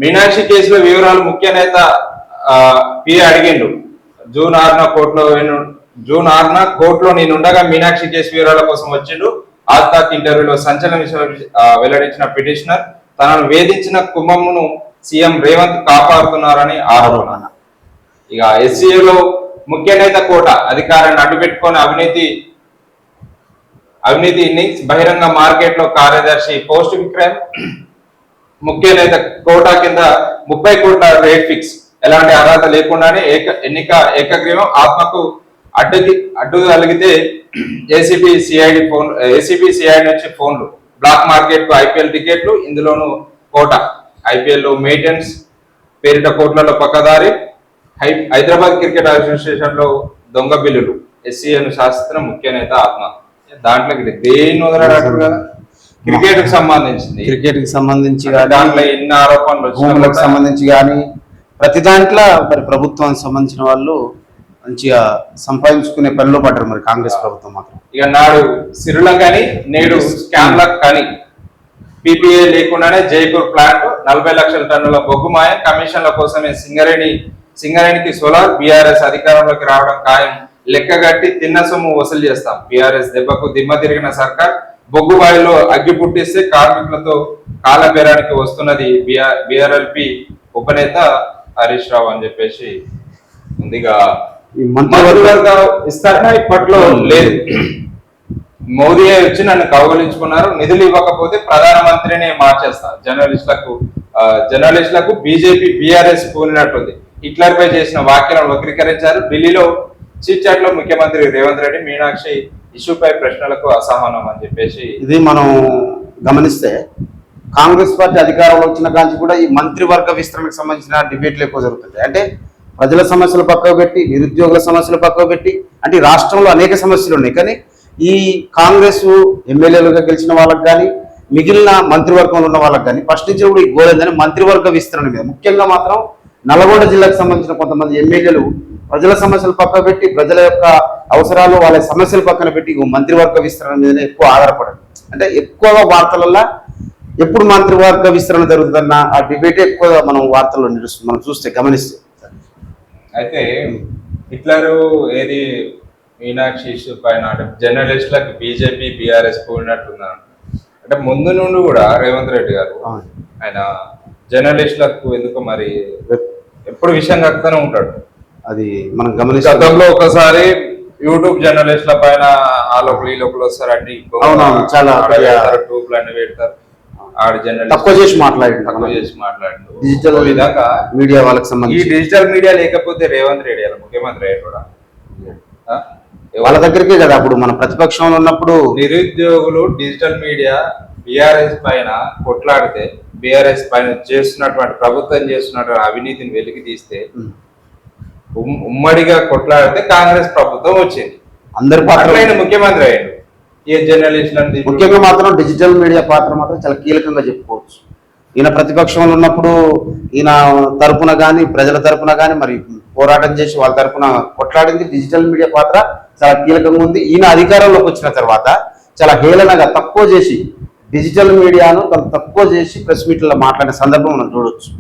మీనాక్షి కేసులో వివరాలు ముఖ్య నేత పి అడిగిండు. జూన్ 6న కోర్టులో నేనుండగా మీనాక్షి కేసు వివరాల కోసం వచ్చిండు. ఆజ్తాక్ ఇంటర్వ్యూలో సంచలన విషయాలు వెల్లడించిన పిటిషనర్ తనను వేధించిన కుటుంబమును సీఎం రేవంత్ కాపాడుతున్నారని ఆరోపణ. ఇక ఎస్సీఏలో ముఖ్య నేత కోట అధికారాన్ని అడ్డుపెట్టుకొని అవినీతి ఇన్నింగ్స్ బహిరంగ మార్కెట్ లో కార్యదర్శి పోస్ట్ విక్రమ్ ముఖ్య నేత కోటా కింద 30 కోట్ల రేట్ ఫిక్స్, ఎలాంటి అర్హత లేకుండానే ఏకగ్రీవం ఆత్మకు అడ్డు కలిగితే ఏసీబీ సిఐడి నుంచి ఫోన్లు, బ్లాక్ మార్కెట్ కు ఐపీఎల్ టికెట్లు, ఇందులోనూ కోట ఐపీఎల్ లో మెయింటెనెన్స్ పేరిట కోట్లలో పక్కదారి, హైదరాబాద్ క్రికెట్ అసోసియేషన్ లో దొంగ బిల్లులు, ఎస్సీఏను శాసిస్తున్న ముఖ్య నేత ఆత్మ. దాంట్లోకి దేన్ని వదలడు కదా, క్రికెట్ కి సంబంధించి దాంట్లో ఎన్ని ఆరోపణలు సంబంధించి కానీ ప్రతి దాంట్లో మరి ప్రభుత్వానికి సంబంధించిన వాళ్ళు మంచిగా సంపాదించుకునే పనిలో పడ్డారు మరి కాంగ్రెస్ ప్రభుత్వం మాత్రం. ఇక నాడు సిరుల కానీ నేడు స్కామ్లకు కానీ పీపీఏ లేకుండానే జైపూర్ ప్లాంట్ 40 లక్షల టన్నుల బొగ్గు మాయం, కమిషన్ల కోసమే సింగరేణికి సోలార్, బీఆర్ఎస్ అధికారంలోకి రావడం ఖాయం, లెక్కగట్టి తిన్న సొమ్ము వసూలు చేస్తాం, బీఆర్ఎస్ దెబ్బకు దిమ్మ తిరిగిన సర్కార్, బొగ్గు బావిలో అగ్గి పుట్టిస్తే కార్మికులతో కాలబేరానికి వస్తున్నది బీఆర్ఎల్పీ ఉపనేత హరీష్ రావు అని చెప్పేసి ఉందిగా. మంత్రివర్గ విస్తరణ ఇప్పట్లో లేదు. మోదీ వచ్చి నన్ను కౌగలించుకున్నారు, నిధులు ఇవ్వకపోతే ప్రధానమంత్రిని మార్చేస్తారు, జర్నలిస్టులకు బీజేపీ బీఆర్ఎస్ పూనినట్టుంది, హిట్లర్ పై చేసిన వ్యాఖ్యలను వక్రీకరించారు. ఢిల్లీలో చీట్ చాట్ లో ముఖ్యమంత్రి రేవంత్ రెడ్డి మీనాక్షి ఇష్యూపై ప్రశ్నలకు అసహనం అని చెప్పేసి. ఇది మనం గమనిస్తే కాంగ్రెస్ పార్టీ అధికారంలో వచ్చిన కాంచి కూడా ఈ మంత్రివర్గ విస్తరణకు సంబంధించిన డిబేట్లు ఎక్కువ జరుగుతుంది. అంటే ప్రజల సమస్యలు పక్కకు పెట్టి, నిరుద్యోగుల సమస్యలు పక్కకు పెట్టి, అంటే రాష్ట్రంలో అనేక సమస్యలు ఉన్నాయి, కానీ ఈ కాంగ్రెస్ ఎమ్మెల్యేలుగా గెలిచిన వాళ్ళకి కానీ మిగిలిన మంత్రివర్గంలో ఉన్న వాళ్ళకి కానీ ఫస్ట్ నుంచి కూడా ఈ గోలేందని మంత్రివర్గ విస్తరణ మీద, ముఖ్యంగా మాత్రం నల్గొండ జిల్లాకు సంబంధించిన కొంతమంది ఎమ్మెల్యేలు ప్రజల సమస్యలు పక్కన పెట్టి, ప్రజల యొక్క అవసరాలు వాళ్ళ సమస్యలు పక్కన పెట్టి మంత్రివర్గ విస్తరణ మీదనే ఎక్కువ ఆధారపడదు. అంటే ఎక్కువగా వార్తలలో ఎప్పుడు మంత్రివర్గ విస్తరణ జరుగుతుందన్న ఆ డిబేట్ ఎక్కువగా మనం వార్తల్లో మనం గమనిస్తే. అయితే హిట్లర్ ఏది మీనాక్షి ఇష్యూ పైన జర్నలిస్టులకు బీజేపీ బీఆర్ఎస్ పోయినట్టున్నారు. అంటే ముందు నుండి కూడా రేవంత్ రెడ్డి గారు ఆయన జర్నలిస్టులకు ఎందుకు మరి ఎప్పుడు విషయం కక్కుతూనే ఉంటాడు. అది మనం గమనిస్తే గతంలో ఒకసారి యూట్యూబ్ జర్నలిస్టుల పైన ఆ లోపల ఈ లోపల వస్తారండి, చాలా ట్యూబ్లు అన్ని పెడతారు, తక్కువ చేసి మాట్లాడు డిజిటల్ విధంగా మీడియా వాళ్ళకి సంబంధించి. ఈ డిజిటల్ మీడియా లేకపోతే రేవంత్ రెడ్డి ముఖ్యమంత్రి అయ్యాడు కూడా వాళ్ళ దగ్గరికే కదా. అప్పుడు మన ప్రతిపక్షంలో ఉన్నప్పుడు నిరుద్యోగులు డిజిటల్ మీడియా బీఆర్ఎస్ పైన కొట్లాడితే, బీఆర్ఎస్ పైన చేస్తున్నటువంటి ప్రభుత్వం చేస్తున్నటువంటి అవినీతిని వెలికి తీస్తే ఉమ్మడిగా కొట్లాడితే కాంగ్రెస్ ప్రభుత్వం వచ్చింది, అందరి పాత్ర ముఖ్యమంత్రి అయ్యాడు. ఏ జర్నలిస్ట్ ముఖ్యంగా మాత్రం డిజిటల్ మీడియా పాత్ర మాత్రం చాలా కీలకంగా చెప్పుకోవచ్చు. ఈయన ప్రతిపక్షంలో ఉన్నప్పుడు ఈయన తరపున కానీ ప్రజల తరపున కానీ మరి పోరాటం చేసి వాళ్ళ తరపున కొట్లాడింది డిజిటల్ మీడియా పాత్ర చాలా కీలకంగా ఉంది. ఈయన అధికారంలోకి వచ్చిన తర్వాత చాలా హేళనగా తక్కువ చేసి డిజిటల్ మీడియాను తక్కువ చేసి ప్రెస్ మీట్లలో మాట్లాడిన సందర్భం మనం చూడొచ్చు.